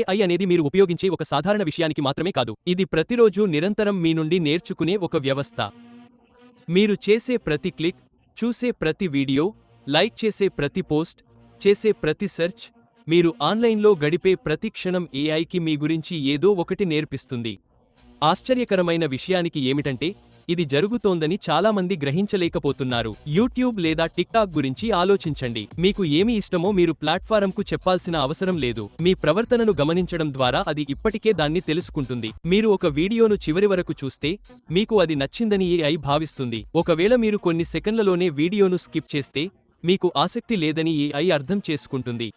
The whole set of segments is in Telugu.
ఏఐ అనేది మీరు ఉపయోగించే ఒక సాధారణ విషయానికి మాత్రమే కాదు. ఇది ప్రతిరోజు నిరంతరం మీ నుండి నేర్చుకునే ఒక వ్యవస్థ. మీరు చేసే ప్రతి క్లిక్, చూసే ప్రతి వీడియో, లైక్ చేసే ప్రతి పోస్ట్, చేసే ప్రతి సెర్చ్, మీరు ఆన్లైన్లో గడిపే ప్రతి క్షణం ఏఐకి మీ గురించి ఏదో ఒకటి నేర్పిస్తుంది. ఆశ్చర్యకరమైన విషయానికి ఏమిటంటే, ఇది జరుగుతోందని చాలామంది గ్రహించలేకపోతున్నారు. యూట్యూబ్ లేదా టిక్టాక్ గురించి ఆలోచించండి. మీకు ఏమి ఇష్టమో మీరు ప్లాట్ఫారంకు చెప్పాల్సిన అవసరం లేదు. మీ ప్రవర్తనను గమనించడం ద్వారా అది ఇప్పటికే దాన్ని తెలుసుకుంటుంది. మీరు ఒక వీడియోను చివరి వరకు చూస్తే, మీకు అది నచ్చిందని ఏఐ భావిస్తుంది. ఒకవేళ మీరు కొన్ని సెకన్లలోనే వీడియోను స్కిప్ చేస్తే, మీకు ఆసక్తి లేదని ఏఐ అర్థం చేసుకుంటుంది.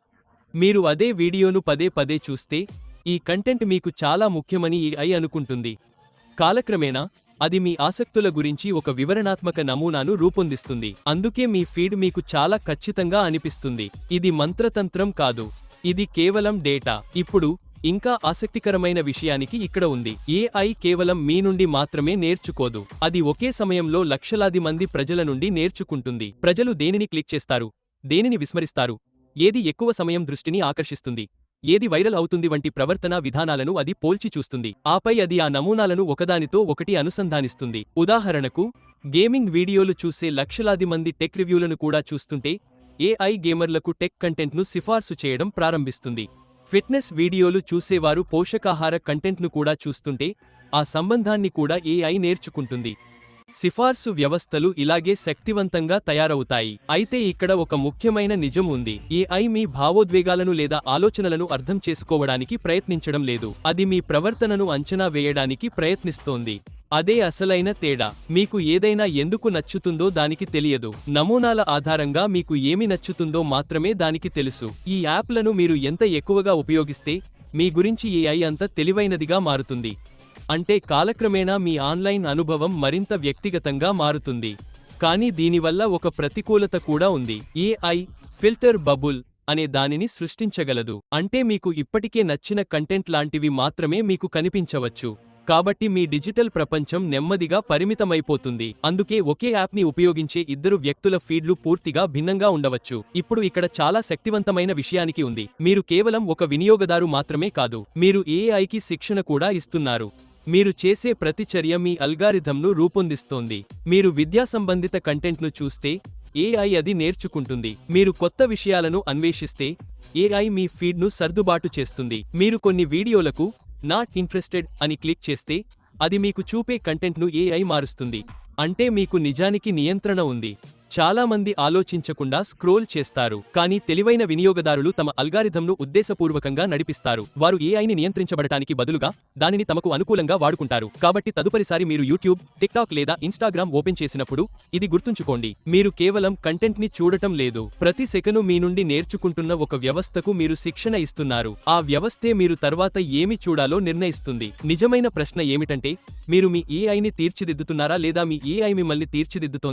మీరు అదే వీడియోను పదే పదే చూస్తే, ఈ కంటెంట్ మీకు చాలా ముఖ్యమని ఏఐ అనుకుంటుంది. కాలక్రమేణా అది మీ ఆసక్తుల గురించి ఒక వివరణాత్మక నమూనాను రూపొందిస్తుంది. అందుకే మీ ఫీడ్ మీకు చాలా ఖచ్చితంగా అనిపిస్తుంది. ఇది మంత్రతంత్రం కాదు, ఇది కేవలం డేటా. ఇప్పుడు ఇంకా ఆసక్తికరమైన విషయానికి ఇక్కడ ఉంది. ఏఐ కేవలం మీ నుండి మాత్రమే నేర్చుకోదు. అది ఒకే సమయంలో లక్షలాది మంది ప్రజల నుండి నేర్చుకుంటుంది. ప్రజలు దేనిని క్లిక్ చేస్తారు, దేనిని విస్మరిస్తారు, ఏది ఎక్కువ సమయం దృష్టిని ఆకర్షిస్తుంది, ఏది వైరల్ అవుతుంది వంటి ప్రవర్తనా విధానాలను అది పోల్చి చూస్తుంది. ఆపై అది ఆ నమూనాలను ఒకదానితో ఒకటి అనుసంధానిస్తుంది. ఉదాహరణకు, గేమింగ్ వీడియోలు చూసే లక్షలాది మంది టెక్ రివ్యూలను కూడా చూస్తుంటే, ఏఐ గేమర్లకు టెక్ కంటెంట్ను సిఫార్సు చేయడం ప్రారంభిస్తుంది. ఫిట్నెస్ వీడియోలు చూసేవారు పోషకాహార కంటెంట్ను కూడా చూస్తుంటే, ఆ సంబంధాన్ని కూడా ఏఐ నేర్చుకుంటుంది. సిఫార్సు వ్యవస్థలు ఇలాగే శక్తివంతంగా తయారవుతాయి. అయితే ఇక్కడ ఒక ముఖ్యమైన నిజం ఉంది. ఏఐ మీ భావోద్వేగాలను లేదా ఆలోచనలను అర్థం చేసుకోవడానికి ప్రయత్నించడం లేదు. అది మీ ప్రవర్తనను అంచనా వేయడానికి ప్రయత్నిస్తోంది. అదే అసలైన తేడా. మీకు ఏదైనా ఎందుకు నచ్చుతుందో దానికి తెలియదు. నమూనాల ఆధారంగా మీకు ఏమి నచ్చుతుందో మాత్రమే దానికి తెలుసు. ఈ యాప్లను మీరు ఎంత ఎక్కువగా ఉపయోగిస్తే, మీ గురించి ఏఐ అంత తెలివైనదిగా మారుతుంది. అంటే కాలక్రమేణా మీ ఆన్లైన్ అనుభవం మరింత వ్యక్తిగతంగా మారుతుంది. కానీ దీనివల్ల ఒక ప్రతికూలత కూడా ఉంది. ఏఐ ఫిల్టర్ బబుల్ అనే దానిని సృష్టించగలదు. అంటే మీకు ఇప్పటికే నచ్చిన కంటెంట్ లాంటివి మాత్రమే మీకు కనిపించవచ్చు. కాబట్టి మీ డిజిటల్ ప్రపంచం నెమ్మదిగా పరిమితమైపోతుంది. అందుకే ఒకే యాప్ని ఉపయోగించే ఇద్దరు వ్యక్తుల ఫీడ్లు పూర్తిగా భిన్నంగా ఉండవచ్చు. ఇప్పుడు ఇక్కడ చాలా శక్తివంతమైన విషయానికి ఉంది. మీరు కేవలం ఒక వినియోగదారు మాత్రమే కాదు, మీరు ఏఐకి శిక్షణ కూడా ఇస్తున్నారు. మీరు చేసే ప్రతి చర్య మీ అల్గారిథంను రూపొందిస్తోంది. మీరు విద్యా సంబంధిత కంటెంట్ను చూస్తే, ఏఐ అది నేర్చుకుంటుంది. మీరు కొత్త విషయాలను అన్వేషిస్తే, ఏఐ మీ ఫీడ్ను సర్దుబాటు చేస్తుంది. మీరు కొన్ని వీడియోలకు నాట్ ఇంట్రెస్టెడ్ అని క్లిక్ చేస్తే, అది మీకు చూపే కంటెంట్ను ఏఐ మారుస్తుంది. అంటే మీకు నిజానికి నియంత్రణ ఉంది. చాలా మంది ఆలోచించకుండా స్క్రోల్ చేస్తారు. కానీ తెలివైన వినియోగదారులు తమ అల్గారిథంను ఉద్దేశపూర్వకంగా నడిపిస్తారు. వారు ఏఐని నియంత్రించబడటానికి బదులుగా దానిని తమకు అనుకూలంగా వాడుకుంటారు. కాబట్టి తదుపరిసారి మీరు యూట్యూబ్, టిక్టాక్ లేదా ఇన్స్టాగ్రామ్ ఓపెన్ చేసినప్పుడు ఇది గుర్తుంచుకోండి. మీరు కేవలం కంటెంట్ని చూడటం లేదు. ప్రతి సెకను మీ నుండి నేర్చుకుంటున్న ఒక వ్యవస్థకు మీరు శిక్షణ ఇస్తున్నారు. ఆ వ్యవస్థే మీరు తర్వాత ఏమి చూడాలో నిర్ణయిస్తుంది. నిజమైన ప్రశ్న ఏమిటంటే, మీరు మీ ఏఐని తీర్చిదిద్దుతున్నారా లేదా మీ ఏఐ మిమ్మల్ని తీర్చిదిద్దుతోందా?